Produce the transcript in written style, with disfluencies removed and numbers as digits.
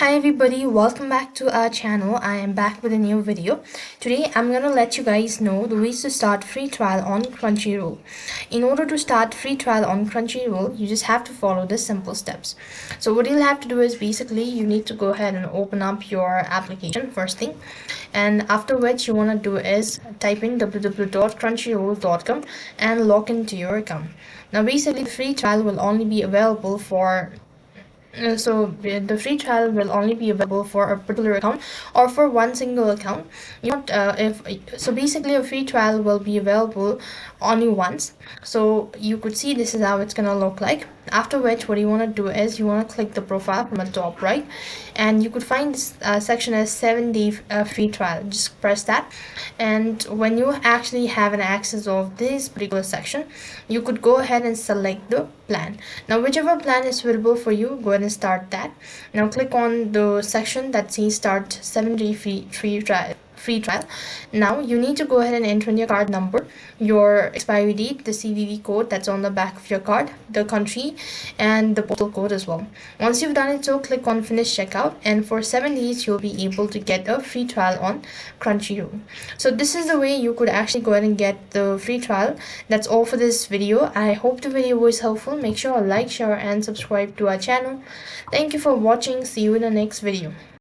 Hi everybody, welcome back to our channel. I am back with a new video. Today I'm gonna let you guys know the ways to start free trial on Crunchyroll. In order to start free trial on Crunchyroll, you just have to follow the simple steps. So what you'll have to do is basically you need to go ahead and open up your application first thing, and after which you want to do is type in www.crunchyroll.com and log into your account. Now basically the free trial will only be available for the free trial will only be available for a particular account or for one single account. You want if so basically a free trial will be available only once. So you could see this is how it's gonna look like. After which, what you want to do is you want to click the profile from the top right, and you could find this section as 7-day free trial. Just press that, and when you actually have an access of this particular section, you could go ahead and select the plan. Now whichever plan is suitable for you, go ahead and start that. Now click on the section that says start 7-day free trial. Now you need to go ahead and enter in your card number, your expiry date, the CVV code that's on the back of your card, the country, and the postal code as well. Once you've done it, so click on finish checkout, and for 7 days you'll be able to get a free trial on Crunchyroll. So this is the way you could actually go ahead and get the free trial. That's all for this video. I hope the video was helpful. Make sure to like, share, and subscribe to our channel. Thank you for watching. See you in the next video.